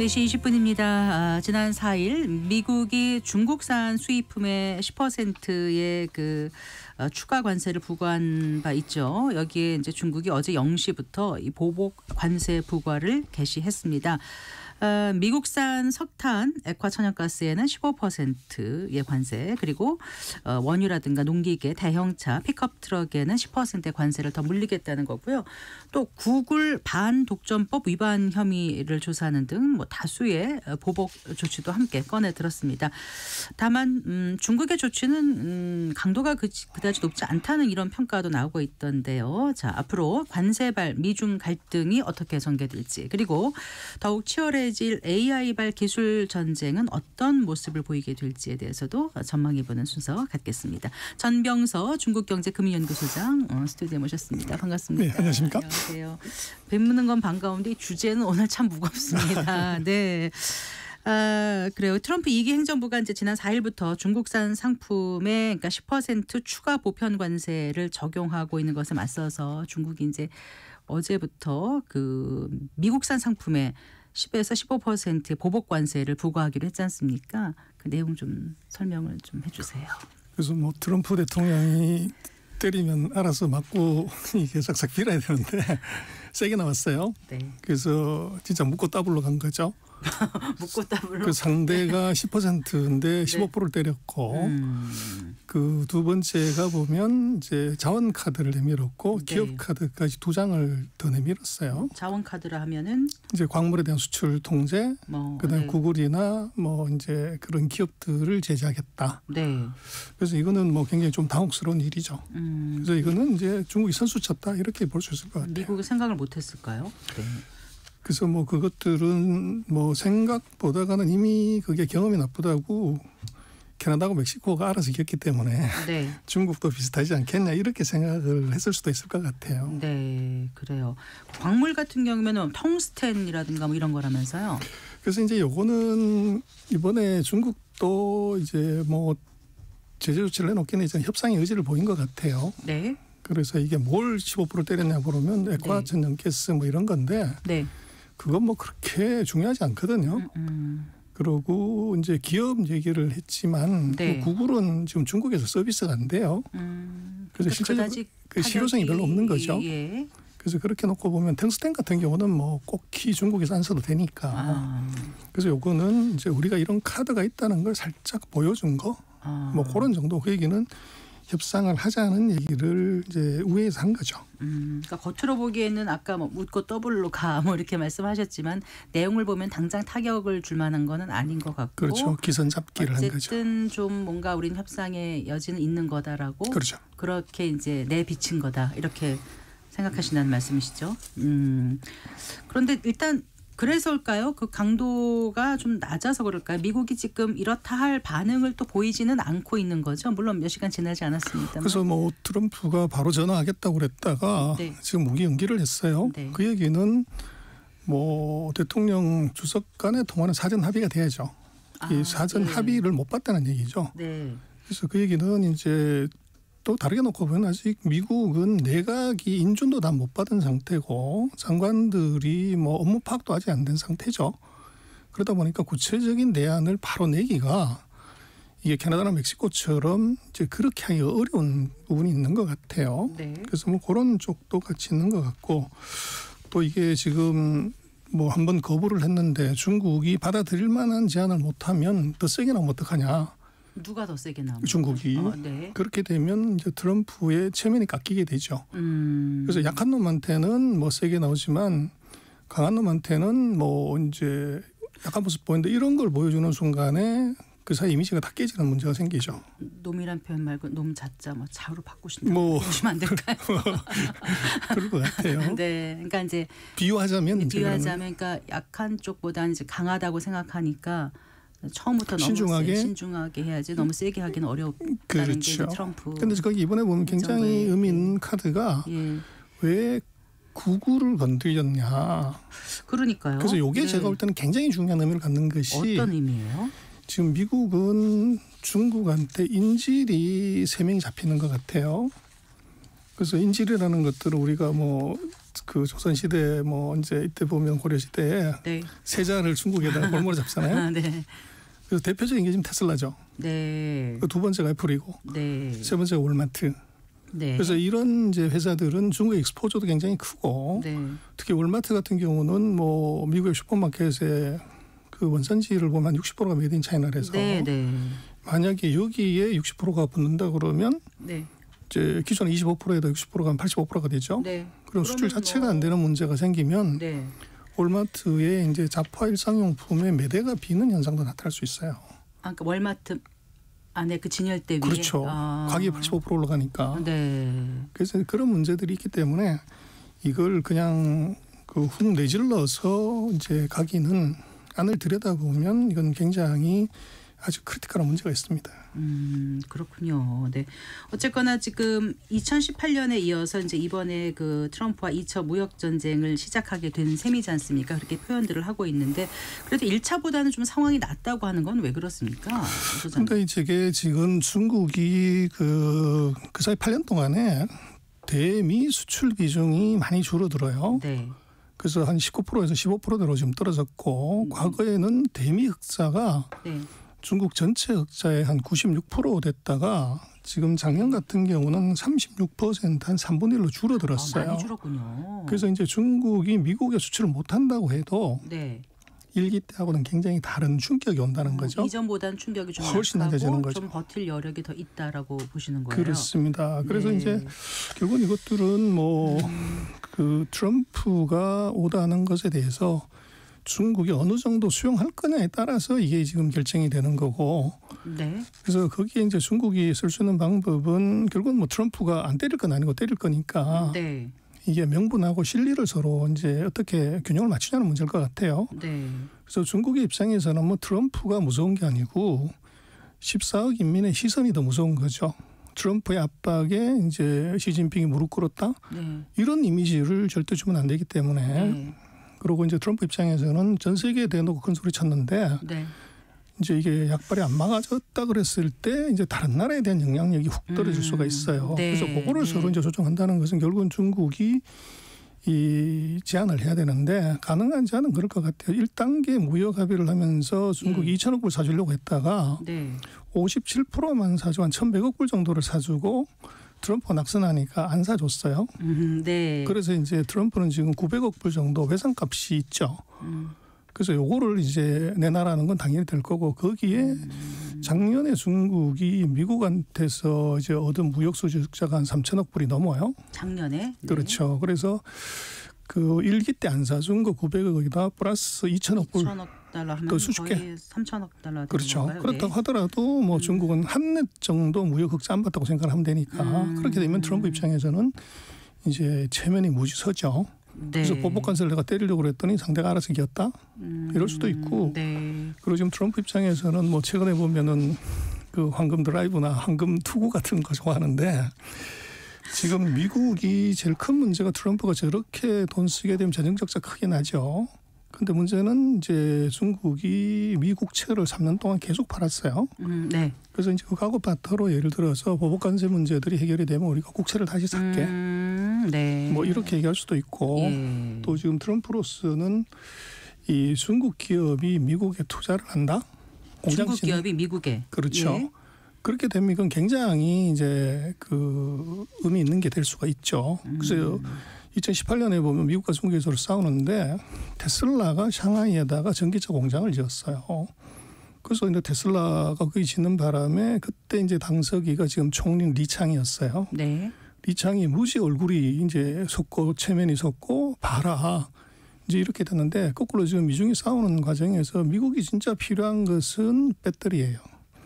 4시 20분입니다. 지난 4일 미국이 중국산 수입품의 10%의 추가 관세를 부과한 바 있죠. 여기에 이제 중국이 어제 0시부터 이 보복 관세 부과를 개시했습니다. 미국산 석탄, 액화천연가스에는 15%의 관세, 그리고 원유라든가 농기계, 대형차, 픽업 트럭에는 10%의 관세를 더 물리겠다는 거고요. 또 구글 반독점법 위반 혐의를 조사하는 등 다수의 보복 조치도 함께 꺼내 들었습니다. 다만 중국의 조치는 강도가 그다지 높지 않다는 이런 평가도 나오고 있던데요. 자, 앞으로 관세발 미중 갈등이 어떻게 전개될지, 그리고 더욱 치열해질 AI발 기술 전쟁은 어떤 모습을 보이게 될지에 대해서도 전망해보는 순서 갖겠습니다. 전병서 중국경제금융연구소장 스튜디오에 모셨습니다. 반갑습니다. 네, 안녕하십니까? 안녕하세요. 뵙는 건 반가운데 주제는 오늘 참 무겁습니다. 네. 그래요. 트럼프 2기 행정부가 이제 지난 4일부터 중국산 상품에 그러니까 10% 추가 보편 관세를 적용하고 있는 것에 맞서서 중국이 이제 어제부터 미국산 상품에 10에서 15% 보복 관세를 부과하기로 했지 않습니까? 그 내용 좀 설명을 좀 해주세요. 그래서 트럼프 대통령이 때리면 알아서 맞고 이게 싹싹 빌어야 되는데 세게 나왔어요. 네. 그래서 진짜 묻고 따블로 간 거죠. 묻고 따블로. 그 상대가 10%인데 15%를 때렸고 그 두 번째가 보면 이제 자원 카드를 내밀었고 네. 기업 카드까지 2장을 더 내밀었어요. 자원 카드라 하면은 이제 광물에 대한 수출 통제, 그다음에 네. 구글이나 이제 그런 기업들을 제재하겠다. 네. 그래서 이거는 굉장히 좀 당혹스러운 일이죠. 그래서 이거는 이제 중국이 선수 쳤다 이렇게 볼 수 있을 것 같아요. 미국은 생각을 못했을까요? 네. 그래서 그것들은 생각보다가는 이미 그게 경험이 나쁘다고 캐나다하고 멕시코가 알아서 이겼기 때문에 네. 중국도 비슷하지 않겠냐 이렇게 생각을 했을 수도 있을 것 같아요. 네, 그래요. 광물 같은 경우에는 텅스텐이라든가 이런 거라면서요. 그래서 이제 요거는 이번에 중국도 이제 제재 조치를 해놓기는 이제 협상의 의지를 보인 것 같아요. 네. 그래서 이게 뭘 15% 때렸냐 그러면 액화천연가스 이런 건데 네. 그건 그렇게 중요하지 않거든요. 그리고 이제 기업 얘기를 했지만 네. 구글은 지금 중국에서 서비스가 안 돼요. 그래서 실제로 실효성이 별로 없는 거죠. 예. 그래서 그렇게 놓고 보면 텅스텐 같은 경우는 꼭히 중국에서 안 써도 되니까. 그래서 요거는 이제 우리가 이런 카드가 있다는 걸 살짝 보여준 거. 그런 정도. 그 얘기는 협상을 하자는 얘기를 이제 우회에서 한 거죠. 그러니까 겉으로 보기에는 아까 묻고 더블로 가 이렇게 말씀하셨지만 내용을 보면 당장 타격을 줄 만한 거는 아닌 것 같고. 그렇죠. 기선 잡기를 한 거죠. 어쨌든 좀 뭔가 우린 협상의 여지는 있는 거다라고. 그렇죠. 그렇게 이제 내비친 거다 이렇게 생각하신다는 말씀이시죠. 그런데 일단 그래서일까요? 그 강도가 좀 낮아서 그럴까요? 미국이 지금 이렇다 할 반응을 또 보이지는 않고 있는 거죠. 물론 몇 시간 지나지 않았습니다. 그래서 트럼프가 바로 전화하겠다고 그랬다가 네. 지금 무기 연기를 했어요. 네. 그 얘기는 대통령 주석 간의 통화는 사전 합의가 돼야죠. 이 사전 네. 합의를 못 봤다는 얘기죠. 네. 그래서 그 얘기는 이제 또 다르게 놓고 보면 아직 미국은 내각이 인준도 다 못 받은 상태고 장관들이 업무 파악도 아직 안 된 상태죠. 그러다 보니까 구체적인 대안을 바로 내기가 이게 캐나다나 멕시코처럼 이제 그렇게 하기 어려운 부분이 있는 것 같아요. 네. 그래서 그런 쪽도 같이 있는 것 같고 또 이게 지금 한번 거부를 했는데 중국이 받아들일 만한 제안을 못하면 더 세게 나오면 어떡하냐. 누가 더 세게 나오나요? 중국이. 네. 그렇게 되면 이제 트럼프의 체면이 깎이게 되죠. 그래서 약한 놈한테는 세게 나오지만 강한 놈한테는 이제 약한 모습 보이는데 이런 걸 보여주는 순간에 그 사이 이미지가 다 깨지는 문제가 생기죠. 놈이란 표현 말고 놈 자자 자로 바꾸신다. 보시면 안 될까요? 그럴 것 같아요. 네, 그러니까 이제 비유하자면 그러니까 약한 쪽보다는 이제 강하다고 생각하니까. 처음부터 너무 신중하게 해야지 너무 세게 하기는 어렵다는 게 이제 트럼프. 그런데 거기 이번에 보면 굉장히 의미 있는 카드가 왜 구글을 건드렸냐. 그러니까요. 그래서 이게 제가 볼 때는 굉장히 중요한 의미를 갖는 것이 어떤 의미예요? 지금 미국은 중국한테 인질이 3명이 잡히는 것 같아요. 그래서 인질이라는 것들은 우리가 뭐 그 조선 시대 뭐 이제 이때 보면 고려 시대에 네. 세자를 중국에다가 골몰이 잡잖아요. 아, 네. 그래서 대표적인 게 지금 테슬라죠. 네. 그 두 번째가 애플이고 네. 세 번째가 월마트. 네. 그래서 이런 이제 회사들은 중국 익스포저도 굉장히 크고 네. 특히 월마트 같은 경우는 뭐 미국의 슈퍼마켓의 그 원산지를 보면 60%가 메이드 인 차이나라서 네. 네. 만약에 여기에 60%가 붙는다 그러면 네. 이제 기존 25%에다 60%가 하면 85%가 되죠. 네. 그럼 수출 그러면 자체가 뭐- 안 되는 문제가 생기면 네. 월마트의 이제 잡화 일상용품의 매대가 비는 현상도 나타날 수 있어요. 아, 그러니까 월마트 안에 그 진열대 위에. 그렇죠. 아. 가격이 85% 올라가니까. 네. 그래서 그런 문제들이 있기 때문에 이걸 그냥 그 훅 내질러서 이제 가기는 안을 들여다보면 이건 굉장히 아주 크리티컬한 문제가 있습니다. 그렇군요. 네. 어쨌거나 지금 2018년에 이어서 이제 이번에 그 트럼프와 2차 무역 전쟁을 시작하게 된 셈이지 않습니까? 그렇게 표현들을 하고 있는데 그래도 1차보다는 좀 상황이 낫다고 하는 건 왜 그렇습니까? 그러니까 이게 지금 중국이 그 사이 8년 동안에 대미 수출 비중이 많이 줄어들어요. 네. 그래서 한 19%에서 15%대로 지금 떨어졌고 과거에는 대미 흑자가 네. 중국 전체 흑자의 한 96% 됐다가 지금 작년 같은 경우는 36% 한 3분의 1로 줄어들었어요. 많이 줄었군요. 그래서 이제 중국이 미국에 수출을 못한다고 해도 네. 일기 때하고는 굉장히 다른 충격이 온다는 거죠. 이전보다는 충격이 좀 훨씬 약하고 낮아지는 거죠. 좀 버틸 여력이 더 있다라고 보시는 거예요. 그렇습니다. 그래서 네. 이제 결국은 이것들은 뭐 그 트럼프가 오다는 것에 대해서 중국이 어느 정도 수용할 거냐에 따라서 이게 지금 결정이 되는 거고 네. 그래서 거기에 이제 중국이 쓸 수 있는 방법은 결국은 뭐 트럼프가 안 때릴 건 아니고 때릴 거니까 네. 이게 명분하고 실리를 서로 이제 어떻게 균형을 맞추냐는 문제일 것 같아요. 네. 그래서 중국의 입장에서는 뭐 트럼프가 무서운 게 아니고 14억 인민의 시선이 더 무서운 거죠. 트럼프의 압박에 이제 시진핑이 무릎 꿇었다 네. 이런 이미지를 절대 주면 안 되기 때문에 네. 그리고 이제 트럼프 입장에서는 전 세계에 대놓고 큰 소리 쳤는데 네. 이제 이게 약발이 안 막아졌다 그랬을 때 이제 다른 나라에 대한 영향력이 훅 떨어질 수가 있어요. 네. 그래서 그거를 서로 이제 조정한다는 것은 결국은 중국이 이 제안을 해야 되는데 가능한지 않은 그럴 것 같아요. 1단계 무역 합의를 하면서 중국이 2천억 불 사주려고 했다가 네. 57%만 사주고 한 1,100억 불 정도를 사주고 트럼프가 낙선하니까 안 사줬어요. 네. 그래서 이제 트럼프는 지금 900억 불 정도 외상값이 있죠. 그래서 요거를 이제 내놔라는 건 당연히 될 거고 거기에 작년에 중국이 미국한테서 이제 얻은 무역 수지흑자가 한 3천억 불이 넘어요. 작년에. 네. 그렇죠. 그래서 그 일기 때 안 사준 거 900억이다 플러스 2천억 불. 2천억 달러 하면 또 수십개. 거의 3천억 달러 되는 그렇죠. 건가요? 그렇다고 네. 하더라도 뭐 중국은 한 넷 정도 무역 흑자 안 봤다고 생각을 하면 되니까 그렇게 되면 트럼프 입장에서는 이제 체면이 무지서죠. 네. 그래서 보복 관세를 내가 때리려고 그랬더니 상대가 알아서 이겼다. 이럴 수도 있고. 네. 그리고 지금 트럼프 입장에서는 뭐 최근에 보면은 그 황금 드라이브나 황금 투구 같은 거 좋아하는데 지금 미국이 제일 큰 문제가 트럼프가 저렇게 돈 쓰게 되면 재정 적자 크게 나죠. 근데 문제는 이제 중국이 미국채를 3년 동안 계속 팔았어요. 네. 그래서 이제 그 과거 바탕으로 예를 들어서 보복 관세 문제들이 해결이 되면 우리가 국채를 다시 살게. 네. 뭐 이렇게 얘기할 수도 있고 예. 또 지금 트럼프로서는 이 중국 기업이 미국에 투자를 한다. 중국 기업이 미국에. 그렇죠. 예. 그렇게 되면 이건 굉장히 이제 그 의미 있는 게 될 수가 있죠. 그래서 2018년에 보면 미국과 중국이 서로 싸우는데 테슬라가 샹하이에다가 전기차 공장을 지었어요. 그래서 이제 테슬라가 거기 짓는 바람에 그때 이제 당서기가 지금 총리는 리창이었어요. 네. 리창이 무지 얼굴이 이제 섰고 체면이 섰고 봐라. 이제 이렇게 됐는데 거꾸로 지금 미중이 싸우는 과정에서 미국이 진짜 필요한 것은 배터리예요.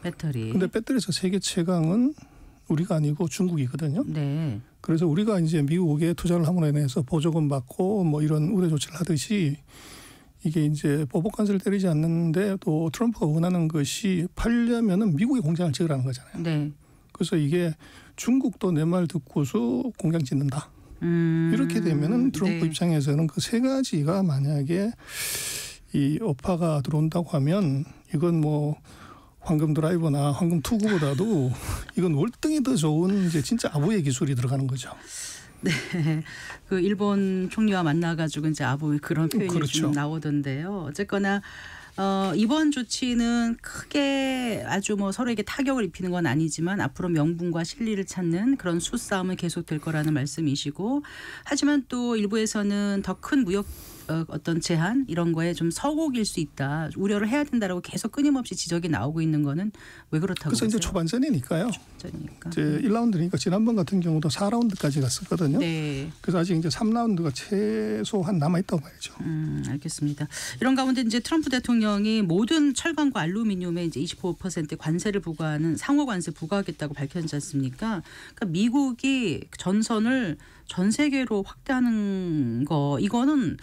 배터리. 근데 배터리에서 세계 최강은 우리가 아니고 중국이거든요. 네. 그래서 우리가 이제 미국에 투자를 함으로 인해서 보조금 받고 뭐 이런 우대 조치를 하듯이 이게 이제 보복 관세를 때리지 않는데 또 트럼프가 원하는 것이 팔려면은 미국에 공장을 지으라는 거잖아요. 네. 그래서 이게 중국도 내 말 듣고서 공장 짓는다. 이렇게 되면은 트럼프 네. 입장에서는 그 세 가지가 만약에 이 오파가 들어온다고 하면 이건 뭐 황금 드라이버나 황금 투구보다도 이건 월등히 더 좋은 이제 진짜 아부의 기술이 들어가는 거죠. 네, 그 일본 총리와 만나가지고 이제 아부 그런 표현이 그렇죠. 좀 나오던데요. 어쨌거나 이번 조치는 크게 아주 뭐 서로에게 타격을 입히는 건 아니지만 앞으로 명분과 실리를 찾는 그런 수싸움은 계속될 거라는 말씀이시고, 하지만 또 일부에서는 더 큰 무역 어떤 제한 이런 거에 좀 서곡일 수 있다, 우려를 해야 된다라고 계속 끊임없이 지적이 나오고 있는 거는 왜 그렇다고 그래서 보세요? 이제 초반전이니까요. 초반전이니까. 이제 1라운드니까 지난번 같은 경우도 4라운드까지 갔었거든요. 네. 그래서 아직 이제 3라운드가 최소한 남아 있다고 봐야죠. 알겠습니다. 이런 가운데 이제 트럼프 대통령이 모든 철강과 알루미늄에 이제 25% 관세를 부과하는 상호 관세 부과하겠다고 밝혔지 않습니까? 그러니까 미국이 전선을 전 세계로 확대하는 거, 이거는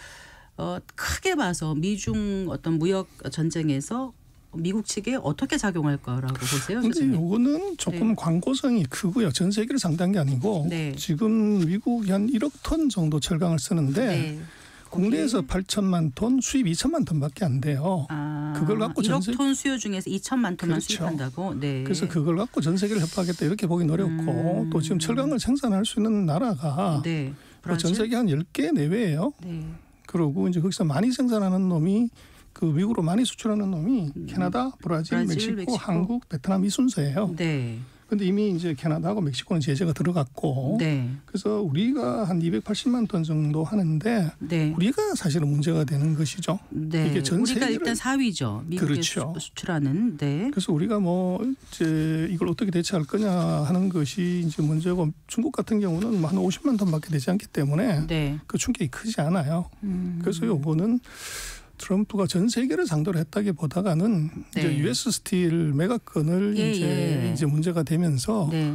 크게 봐서 미중 어떤 무역 전쟁에서 미국 측에 어떻게 작용할 거라고 보세요, 근데 교수님? 이거는 조금 네. 광고성이 크고요. 전 세계를 상대한 게 아니고 네. 지금 미국이 한 1억 톤 정도 철강을 쓰는데 네. 국내에서 8천만 톤, 수입 2천만 톤밖에 안 돼요. 그걸 갖고 1억 톤 수요 중에서 2천만 톤만 그렇죠. 수입한다고. 네. 그래서 그걸 갖고 전 세계를 협박하겠다 이렇게 보긴 어렵고 또 지금 철강을 생산할 수 있는 나라가 네. 전 세계 한 10개 내외예요. 네. 그러고 이제 거기서 많이 생산하는 놈이 그 미국으로 많이 수출하는 놈이 캐나다, 브라질, 멕시코, 한국, 베트남 이 순서예요. 네. 근데 이미 이제 캐나다하고 멕시코는 제재가 들어갔고 네. 그래서 우리가 한 280만 톤 정도 하는데 네. 우리가 사실은 문제가 되는 것이죠. 네. 이게 전 우리가 세계를- 일단 4위죠. 미국에 그렇죠. 수출하는. 네. 그래서 우리가 뭐 이제 이걸 어떻게 대처할 거냐 하는 것이 이제 문제고, 중국 같은 경우는 뭐 한 50만 톤밖에 되지 않기 때문에 네. 그 충격이 크지 않아요. 그래서 요거는 트럼프가 전 세계를 상대로 했다기보다는 네. 이제 US 스틸 매각건을 이제 문제가 되면서 네.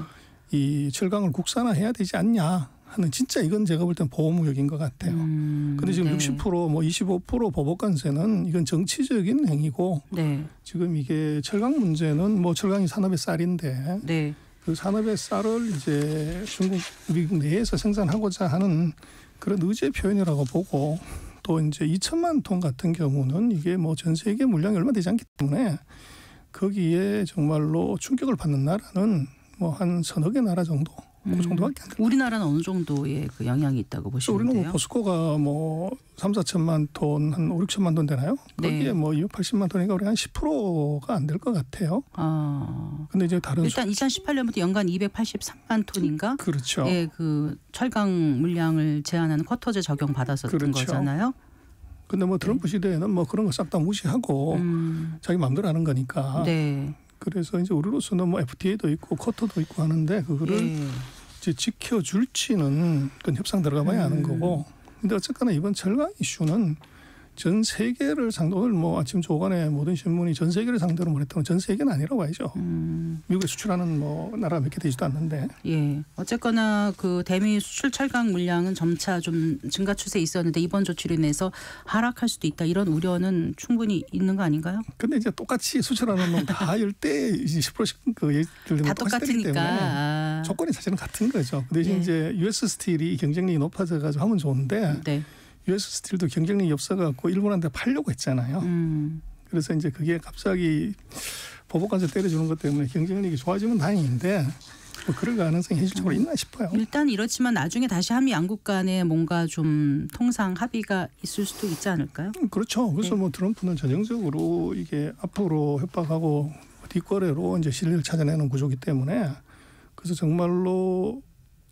이 철강을 국산화해야 되지 않냐 하는, 진짜 이건 제가 볼 땐 보호무역인 것 같아요. 그런데 지금 네. 60%뭐 25% 보복관세는 이건 정치적인 행위고, 네. 지금 이게 철강 문제는 뭐 철강이 산업의 쌀인데 네. 그 산업의 쌀을 이제 중국, 미국 내에서 생산하고자 하는 그런 의지의 표현이라고 보고, 또 이제 2천만 톤 같은 경우는 이게 뭐 전 세계 물량이 얼마 되지 않기 때문에 거기에 정말로 충격을 받는 나라는 뭐 한 서너 개 나라 정도, 그 정도밖에 안 돼요. 우리나라는 어느 정도의 그 영향이 있다고 보시면 우리는 돼요? 뭐 포스코가 뭐 3, 4천만 톤, 한 5, 6천만 톤 되나요? 거기에 네. 뭐 280만 톤이니까 우리 한 10%가 안 될 것 같아요. 근데 이제 다른 일단 2018년부터 연간 283만 톤인가? 그렇죠. 예, 그 철강 물량을 제한하는 쿼터제 적용 받았었던 그렇죠. 거잖아요. 근데 뭐 트럼프 시대에는 뭐 그런 거 싹 다 무시하고 자기 마음대로 하는 거니까. 네. 그래서 이제 우리로서는 뭐 FTA도 있고 쿼터도 있고 하는데 그거를 예. 이제 지켜줄지는 그건 협상 들어가봐야 하는 거고. 근데 어쨌거나 이번 철강 이슈는 전 세계를 상대로, 오늘 뭐 아침 조간에 모든 신문이 전 세계를 상대로 말했다면 전 세계는 아니라고 봐야죠. 미국에 수출하는 뭐 나라가 몇 개 되지도 않는데. 예. 어쨌거나 그 대미 수출 철강 물량은 점차 좀 증가 추세에 있었는데 이번 조치로 인해서 하락할 수도 있다, 이런 우려는 충분히 있는 거 아닌가요? 근데 이제 똑같이 수출하는 놈 다 10대 20%씩 그 예를 들면 다 똑같이 되기 때문에 똑같으니까. 조건이 사실은 같은 거죠. 그 대신 네. 이제 US 스틸이 경쟁력이 높아져가지고 하면 좋은데 네. US 스틸도 경쟁력이 없어갖고 일본한테 팔려고 했잖아요. 그래서 이제 그게 갑자기 보복관세 때려주는 것 때문에 경쟁력이 좋아지면 다행인데 뭐 그럴 가능성이 현실적으로 있나 싶어요. 일단 이렇지만 나중에 다시 한미 양국 간에 뭔가 좀 통상 합의가 있을 수도 있지 않을까요? 그렇죠. 그래서 네. 뭐 트럼프는 전형적으로 이게 앞으로 협박하고 뒷거래로 이제 실리를 찾아내는 구조기 때문에, 그래서 정말로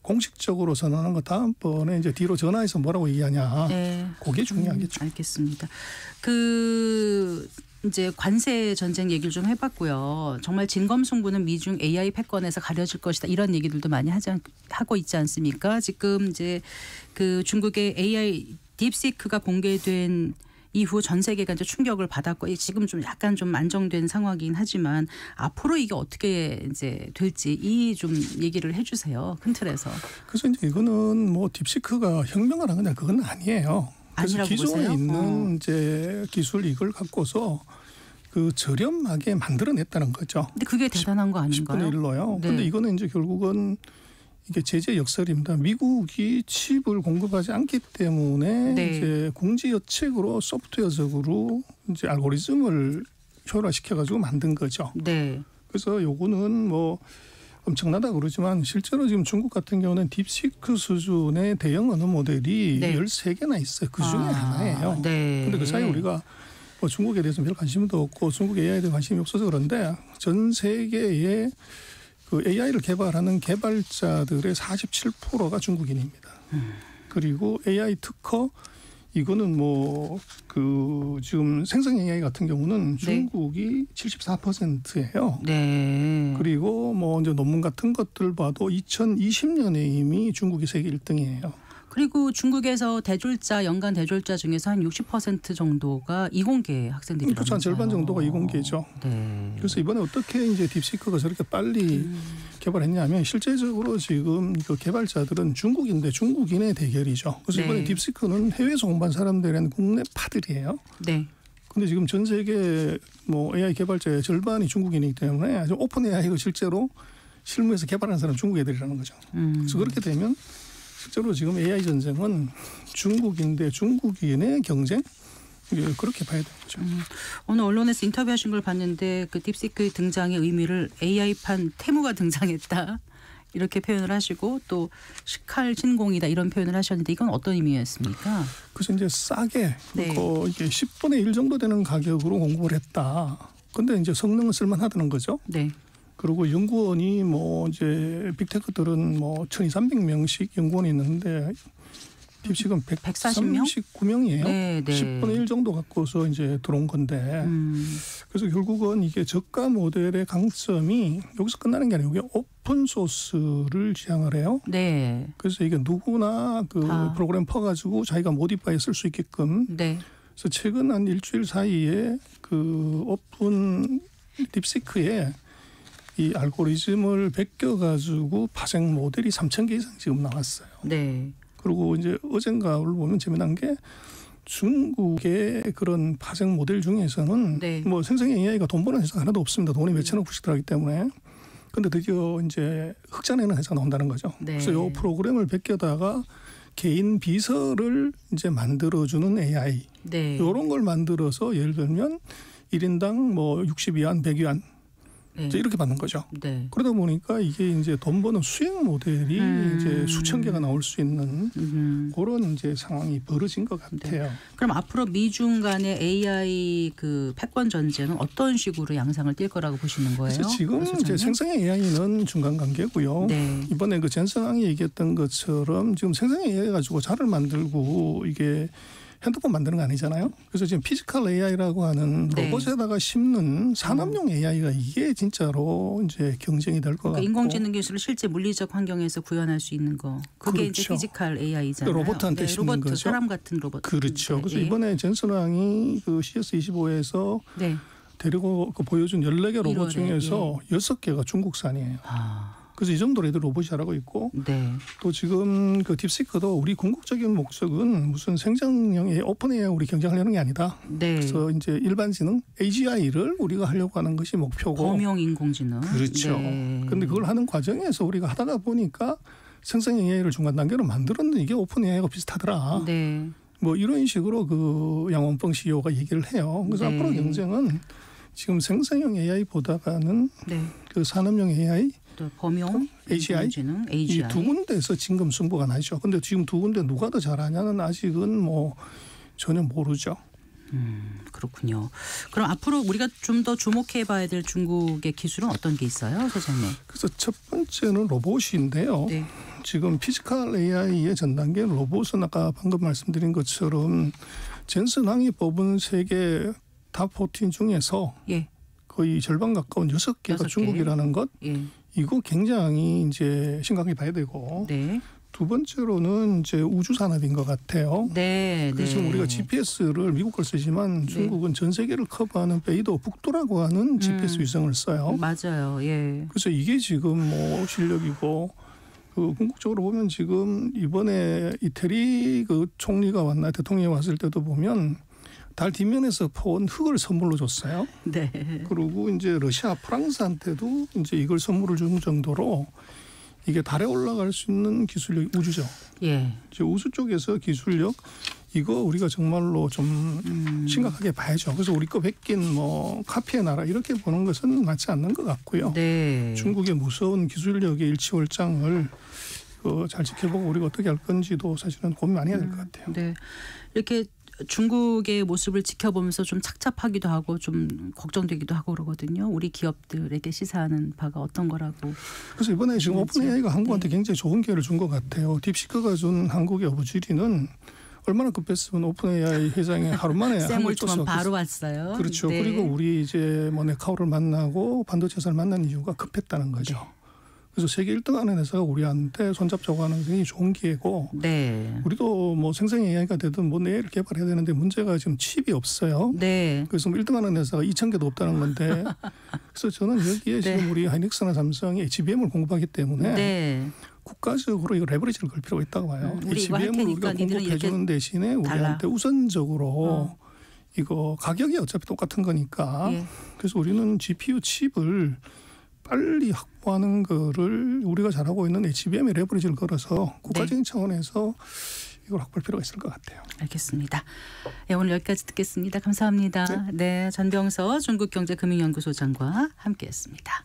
공식적으로 선언한 거 다음번에 이제 뒤로 전화해서 뭐라고 얘기하냐. 네. 그게 중요하겠죠. 알겠습니다. 그 이제 관세 전쟁 얘기를 좀 해봤고요. 정말 진검승부는 미중 AI 패권에서 가려질 것이다, 이런 얘기들도 많이 하고 있지 않습니까? 지금 이제 그 중국의 AI 딥시크가 공개된 이후 전 세계가 이제 충격을 받았고 지금 좀 약간 좀 안정된 상황이긴 하지만 앞으로 이게 어떻게 이제 될지 이 좀 얘기를 해주세요. 큰 틀에서. 그래서 이제 이거는 뭐 딥시크가 혁명을 한 거냐, 그건 아니에요. 그래서 아니라고 기존에 보세요? 있는 이제 기술 이걸 갖고서 그 저렴하게 만들어냈다는 거죠. 근데 그게 대단한 거 아닌가요? 10분의 1로요. 네. 근데 이거는 이제 결국은 이게 제재 역설입니다. 미국이 칩을 공급하지 않기 때문에 네. 이제 공지 여책으로 소프트웨어적으로 이제 알고리즘을 효율화시켜가지고 만든 거죠. 네. 그래서 요거는 뭐 엄청나다 그러지만 실제로 지금 중국 같은 경우는 딥시크 수준의 대형 언어 모델이 네. 13개나 있어요. 그 중에 하나예요. 네. 그런데 그 사이에 우리가 뭐 중국에 대해서 별 관심도 없고 중국 AI에 대해 관심이 없어서 그런데 전 세계의 그 AI를 개발하는 개발자들의 47%가 중국인입니다. 그리고 AI 특허 이거는 뭐 그 지금 생성 AI 같은 경우는 중국이 74%예요. 네. 그리고 뭐 이제 논문 같은 것들 봐도 2020년에 이미 중국이 세계 1등이에요. 그리고 중국에서 연간 대졸자 중에서 한 60% 정도가 이공계 학생들이라면서요. 그렇죠. 한 절반 정도가 이공계죠. 네. 그래서 이번에 어떻게 이제 딥시크가 저렇게 빨리 개발했냐면 실제적으로 지금 그 개발자들은 중국인데 중국인의 대결이죠. 그래서 이번에 딥시크는 해외에서 공부한 사람들은 국내파들이에요. 네. 근데 지금 전 세계 뭐 AI 개발자의 절반이 중국인이기 때문에 아주 오픈 AI가 실제로 실무에서 개발하는 사람은 중국 애들이라는 거죠. 그래서 그렇게 되면 실제로 지금 AI 전쟁은 중국인대 중국인의 경쟁 그렇게 봐야 되는 거죠. 오늘 언론에서 인터뷰하신 걸 봤는데 그 딥시크의 등장의 의미를 AI판 태무가 등장했다 이렇게 표현을 하시고 또 시칼 진공이다 이런 표현을 하셨는데 이건 어떤 의미였습니까? 그래서 이제 싸게 네. 이게 10분의 1 정도 되는 가격으로 공급을 했다. 근데 이제 성능은 쓸만하다는 거죠. 네. 그리고 연구원이 뭐 이제 빅테크들은 뭐 1,200~300명씩 연구원이 있는데 딥시크는 139명이에요. 네, 네. 10분의 1 정도 갖고서 이제 들어온 건데 그래서 결국은 이게 저가 모델의 강점이 여기서 끝나는 게 아니고 이게 오픈 소스를 지향을 해요. 네. 그래서 이게 누구나 그 프로그램 퍼가지고 자기가 모디파이 쓸 수 있게끔. 네. 그래서 최근 한 일주일 사이에 그 오픈 딥시크에 이 알고리즘을 베껴가지고 파생 모델이 3,000개 이상 지금 나왔어요. 네. 그리고 이제 어젠가를 보면 재미난 게 중국의 그런 파생 모델 중에서는 뭐 생성 AI가 돈 버는 회사가 하나도 없습니다. 돈이 몇천억 불씩 들어가기 때문에. 근데 드디어 이제 흑자내는 회사가 나온다는 거죠. 그래서 이 프로그램을 베껴다가 개인 비서를 이제 만들어주는 AI. 이런 걸 만들어서 예를 들면 1인당 뭐 60위안, 100위안 이제 이렇게 받는 거죠. 네. 그러다 보니까 이게 이제 돈 버는 수익 모델이 이제 수천 개가 나올 수 있는 그런 이제 상황이 벌어진 것 같아요. 네. 그럼 앞으로 미중 간의 AI 그 패권 전쟁은 어떤 식으로 양상을 띌 거라고 보시는 거예요? 지금 이제 생성형 AI는 중간 관계고요. 네. 이번에 그 젠슨왕이 얘기했던 것처럼 지금 생성형 AI 가지고 자를 만들고 이게 핸드폰 만드는 거 아니잖아요. 그래서 지금 피지컬 AI라고 하는 로봇에다가 심는 산업용 AI가 이게 진짜로 이제 경쟁이 될 것 같고. 인공지능 기술을 실제 물리적 환경에서 구현할 수 있는 거. 그게 그렇죠. 이제 피지컬 AI잖아요. 로봇한테 심는 거죠. 사람 같은 로봇. 그렇죠. 그래서 이번에 젠슨왕이 그 CS25에서 데리고 보여준 14개 로봇 중에서 6개가 중국산이에요. 그래서 이 정도로 애들 로봇이 잘하고 있고 또 지금 그 딥시크도 우리 궁극적인 목적은 무슨 생성형의 오픈 AI 우리 경쟁하려는 게 아니다. 그래서 이제 일반 지능 AGI를 우리가 하려고 하는 것이 목표고. 범용 인공지능. 그렇죠. 그런데 그걸 하는 과정에서 우리가 하다가 보니까 생성형 AI를 중간 단계로 만들었는데 이게 오픈 AI가 비슷하더라. 뭐 이런 식으로 그 양원펑 CEO가 얘기를 해요. 그래서 앞으로 경쟁은 지금 생성형 AI보다는 그 산업용 AI 또 범용 AGI 이 두 군데에서 지금 승부가 나죠. 근데 지금 두 군데 누가 더 잘하냐는 아직은 뭐 전혀 모르죠. 그렇군요. 그럼 앞으로 우리가 좀 더 주목해봐야 될 중국의 기술은 어떤 게 있어요, 소장님? 그래서 첫 번째는 로봇인데요. 지금 피지컬 AI의 전 단계 로봇은 아까 방금 말씀드린 것처럼 젠슨왕이 뽑은 세계 탑 14 중에서 거의 절반 가까운 6개가 중국이라는 것. 이거 굉장히 이제 심각하게 봐야 되고 두 번째로는 이제 우주 산업인 것 같아요. 그래서 지금 우리가 GPS를 미국 걸 쓰지만 중국은 전 세계를 커버하는 베이더 북도라고 하는 GPS 위성을 써요. 맞아요. 그래서 이게 지금 뭐 실력이고 그 궁극적으로 보면 지금 이번에 이태리 그 총리가 왔나 대통령이 왔을 때도 보면 달 뒷면에서 퍼온 흙을 선물로 줬어요. 그리고 이제 러시아, 프랑스한테도 이제 이걸 선물을 준 정도로 이게 달에 올라갈 수 있는 기술력이 우주죠. 이제 우주 쪽에서 기술력 이거 우리가 정말로 좀 심각하게 봐야죠. 그래서 우리 거 베낀 뭐 카피의 나라 이렇게 보는 것은 맞지 않는 것 같고요. 네. 중국의 무서운 기술력의 일치월장을 잘 지켜보고 우리가 어떻게 할 건지도 사실은 고민 많이 해야 될 것 같아요. 네. 이렇게 중국의 모습을 지켜보면서 좀 착잡하기도 하고 좀 걱정되기도 하고 그러거든요. 우리 기업들에게 시사하는 바가 어떤 거라고. 그래서 이번에 지금 오픈AI가 한국한테 굉장히 좋은 기회를 준 것 같아요. 딥시크가 준 한국의 어부지리는 얼마나 급했으면 오픈AI 회장이 하루 만에 한국을 쌩얼투만 바로 왔어요. 그렇죠. 네. 그리고 우리 이제 뭐 네카오를 만나고 반도체 회사를 만난 이유가 급했다는 거죠. 네. 그래서 세계 1등 하는 회사가 우리한테 손잡자고 하는 굉장히 좋은 기회고 네. 우리도 뭐 생성 AI가 되든 뭐 내일 개발해야 되는데 문제가 지금 칩이 없어요. 네. 그래서 뭐 1등 하는 회사가 2,000개도 없다는 건데 그래서 저는 여기에 지금 우리 하이닉스나 삼성이 HBM을 공급하기 때문에 네. 국가적으로 이거 레버리지를 걸 필요가 있다고 봐요. 우리 이거 할 HBM을 테니까 우리가 니들은 공급해 주는 대신에 우리한테 우선적으로 이거 가격이 어차피 똑같은 거니까 예. 그래서 우리는 GPU 칩을 빨리 확보하는 거를 우리가 잘하고 있는 HBM에 레버리지를 걸어서 국가적인 차원에서 이걸 확보할 필요가 있을 것 같아요. 알겠습니다. 네, 오늘 여기까지 듣겠습니다. 감사합니다. 네, 전병서 중국경제금융연구소장과 함께했습니다.